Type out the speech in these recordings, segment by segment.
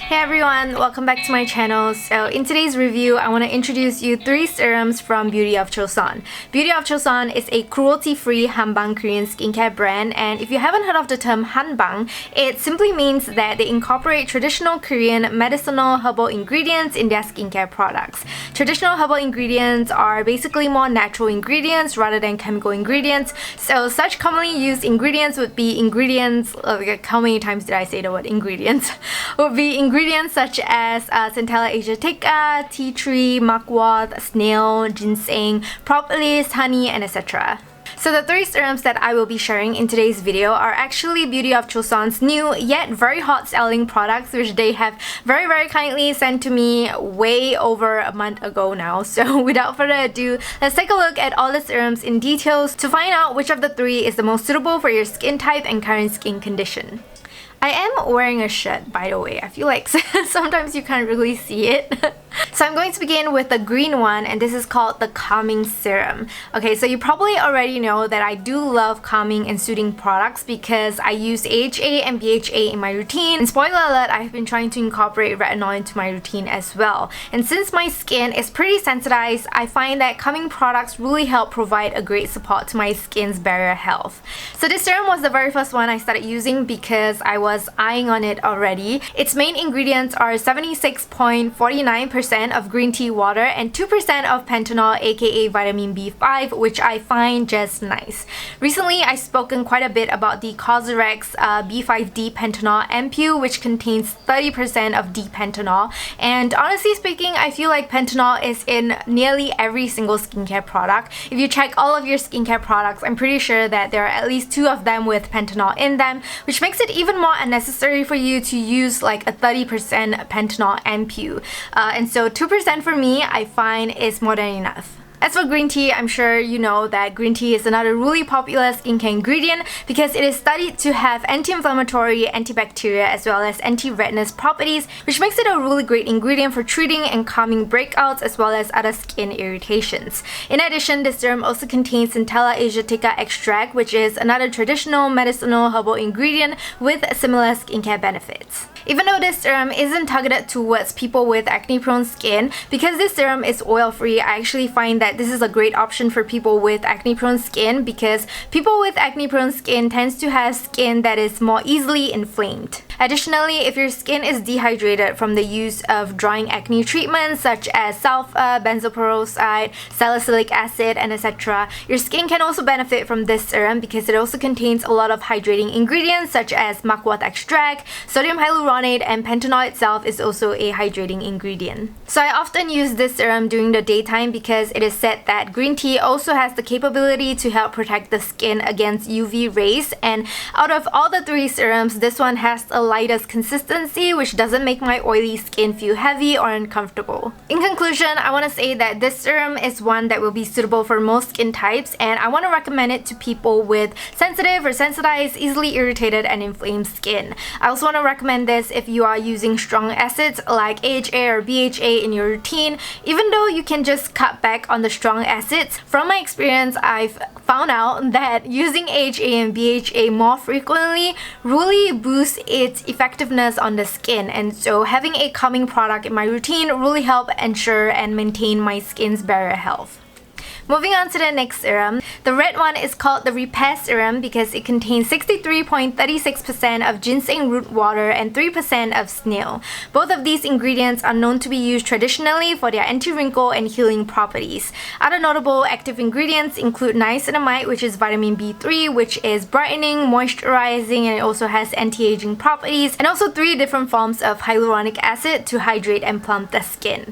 Hey everyone, welcome back to my channel. So in today's review, I want to introduce you 3 serums from Beauty of Joseon. Beauty of Joseon is a cruelty-free hanbang Korean skincare brand, and if you haven't heard of the term hanbang, it simply means that they incorporate traditional Korean medicinal herbal ingredients in their skincare products. Traditional herbal ingredients are basically more natural ingredients rather than chemical ingredients. So such commonly used ingredients would be ingredients, how many times did I say the word ingredients? Would be ingredients such as Centella, Asiatica, tea tree, Mugwort, snail, ginseng, propolis, honey, and etc. So the 3 serums that I will be sharing in today's video are actually Beauty of Joseon's new yet very hot selling products, which they have very kindly sent to me way over a month ago now. So without further ado, let's take a look at all the serums in details to find out which of the 3 is the most suitable for your skin type and current skin condition. I am wearing a shirt, by the way. I feel like sometimes you can't really see it. So I'm going to begin with the green one, and this is called the Calming Serum. Okay, so you probably already know that I do love calming and soothing products because I use AHA and BHA in my routine. And spoiler alert, I've been trying to incorporate retinol into my routine as well. And since my skin is pretty sensitized, I find that calming products really help provide a great support to my skin's barrier health. So this serum was the very first one I started using because I was eyeing on it already. Its main ingredients are 76.49% of green tea water and 2% of panthenol, aka vitamin B5, which I find just nice. Recently, I've spoken quite a bit about the Cosrx B5D panthenol ampoule, which contains 30% of D-panthenol, and honestly speaking, I feel like panthenol is in nearly every single skincare product. If you check all of your skincare products, I'm pretty sure that there are at least 2 of them with panthenol in them, which makes it even more unnecessary for you to use like a 30% panthenol ampoule. And so 2% for me, I find is more than enough. As for green tea, I'm sure you know that green tea is another really popular skincare ingredient because it is studied to have anti-inflammatory, antibacterial, as well as anti-redness properties, which makes it a really great ingredient for treating and calming breakouts as well as other skin irritations. In addition, this serum also contains Centella Asiatica extract, which is another traditional medicinal herbal ingredient with similar skincare benefits. Even though this serum isn't targeted towards people with acne-prone skin, because this serum is oil-free, I actually find that this is a great option for people with acne-prone skin because people with acne-prone skin tends to have skin that is more easily inflamed. Additionally, if your skin is dehydrated from the use of drying acne treatments such as sulfur, benzoyl peroxide, salicylic acid, and etc., your skin can also benefit from this serum because it also contains a lot of hydrating ingredients such as mugwort extract, sodium hyaluronate, and panthenol itself is also a hydrating ingredient. So I often use this serum during the daytime because it is said that green tea also has the capability to help protect the skin against UV rays, and out of all the 3 serums, this one has the lightest consistency, which doesn't make my oily skin feel heavy or uncomfortable. In conclusion, I want to say that this serum is one that will be suitable for most skin types, and I want to recommend it to people with sensitive or sensitized, easily irritated, and inflamed skin. I also want to recommend this if you are using strong acids like AHA or BHA in your routine, even though you can just cut back on the strong acids. From my experience, I've found out that using AHA and BHA more frequently really boosts its effectiveness on the skin, and so having a calming product in my routine really help ensure and maintain my skin's barrier health. Moving on to the next serum. The red one is called the Repair Serum because it contains 63.36% of ginseng root water and 3% of snail. Both of these ingredients are known to be used traditionally for their anti-wrinkle and healing properties. Other notable active ingredients include niacinamide, which is vitamin B3, which is brightening, moisturizing, and it also has anti-aging properties, and also 3 different forms of hyaluronic acid to hydrate and plump the skin.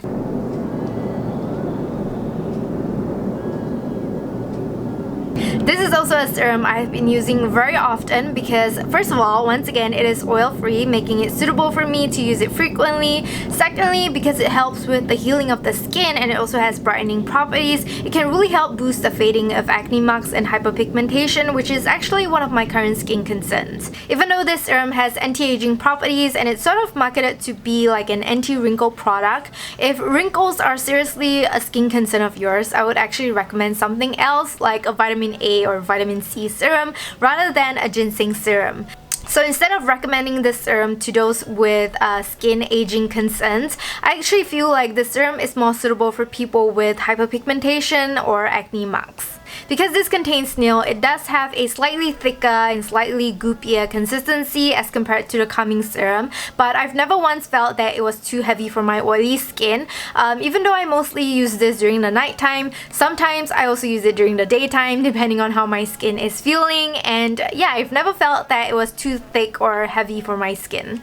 This is also a serum I've been using very often because, first of all, once again, it is oil-free, making it suitable for me to use it frequently. Secondly, because it helps with the healing of the skin and it also has brightening properties, it can really help boost the fading of acne marks and hyperpigmentation, which is actually one of my current skin concerns. Even though this serum has anti-aging properties and it's sort of marketed to be like an anti-wrinkle product, if wrinkles are seriously a skin concern of yours, I would actually recommend something else like a vitamin A or vitamin C serum rather than a ginseng serum. So instead of recommending this serum to those with skin aging concerns, I actually feel like this serum is more suitable for people with hyperpigmentation or acne marks. Because this contains snail, it does have a slightly thicker and slightly goopier consistency as compared to the calming serum, but I've never once felt that it was too heavy for my oily skin. Even though I mostly use this during the nighttime, sometimes I also use it during the daytime depending on how my skin is feeling, and yeah, I've never felt that it was too thick or heavy for my skin.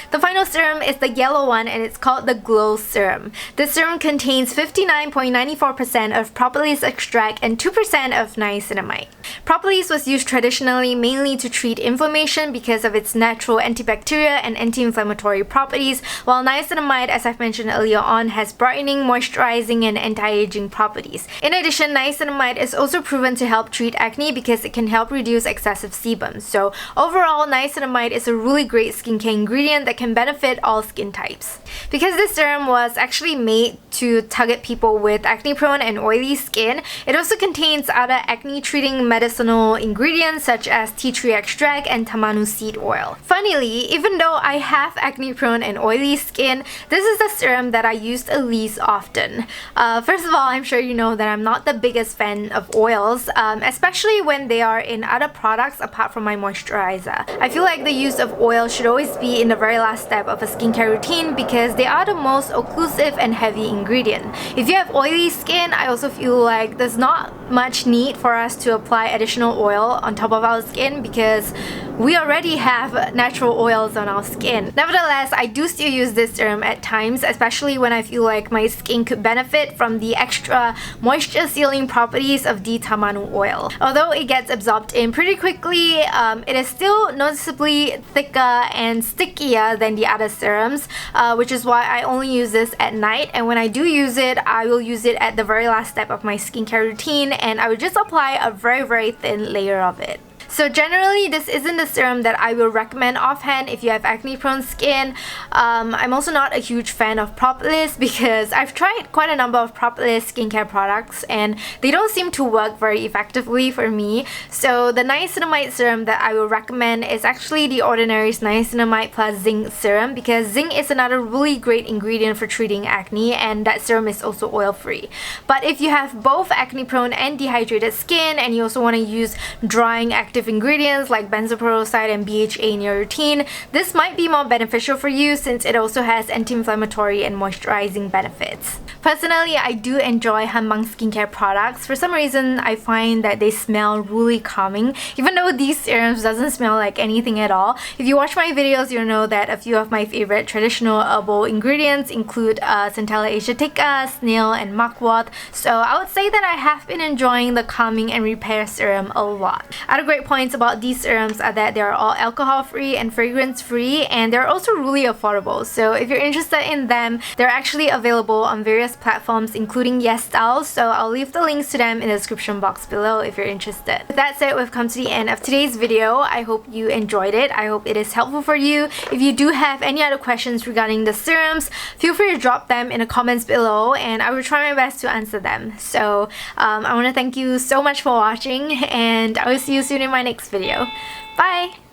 The final serum is the yellow one, and it's called the Glow Serum. This serum contains 59.94% of propolis extract and 2% of niacinamide. Propolis was used traditionally mainly to treat inflammation because of its natural antibacterial and anti-inflammatory properties, while niacinamide, as I've mentioned earlier on, has brightening, moisturizing, and anti-aging properties. In addition, niacinamide is also proven to help treat acne because it can help reduce excessive sebum. So overall, niacinamide is a really great skincare ingredient that can benefit all skin types. Because this serum was actually made to target people with acne-prone and oily skin, it also contains other acne-treating medicinal ingredients such as tea tree extract and Tamanu seed oil. Finally, even though I have acne-prone and oily skin, this is the serum that I use the least often. First of all, I'm sure you know that I'm not the biggest fan of oils, especially when they are in other products apart from my moisturizer. I feel like the use of oil should always be in the very last step of a skincare routine because they are the most occlusive and heavy ingredient. If you have oily skin, I also feel like there's not much need for us to apply additional oil on top of our skin because we already have natural oils on our skin. Nevertheless, I do still use this serum at times, especially when I feel like my skin could benefit from the extra moisture sealing properties of the Tamanu oil. Although it gets absorbed in pretty quickly, it is still noticeably thicker and stickier than the other serums, which is why I only use this at night, and when I do use it, I will use it at the very last step of my skincare routine, and I will just apply a very thin layer of it. So generally, this isn't a serum that I will recommend offhand if you have acne-prone skin. I'm also not a huge fan of propolis because I've tried quite a number of propolis skincare products and they don't seem to work very effectively for me. So the niacinamide serum that I will recommend is actually the Ordinary's Niacinamide plus Zinc serum because zinc is another really great ingredient for treating acne, and that serum is also oil-free. But if you have both acne-prone and dehydrated skin and you also want to use drying active ingredients like benzoyl peroxide and BHA in your routine, this might be more beneficial for you since it also has anti-inflammatory and moisturizing benefits. Personally, I do enjoy Hanbang skincare products. For some reason, I find that they smell really calming, even though these serums doesn't smell like anything at all. If you watch my videos, you'll know that a few of my favorite traditional herbal ingredients include Centella Asiatica, snail, and Mugwort. So I would say that I have been enjoying the calming and repair serum a lot. Other great points about these serums are that they are all alcohol-free and fragrance-free, and they're also really affordable. So if you're interested in them, they're actually available on various platforms including Yes Style, so I'll leave the links to them in the description box below if you're interested. With that said, we've come to the end of today's video. I hope you enjoyed it. I hope it is helpful for you. If you do have any other questions regarding the serums, feel free to drop them in the comments below and I will try my best to answer them. So I want to thank you so much for watching, and I will see you soon in my next video. Bye!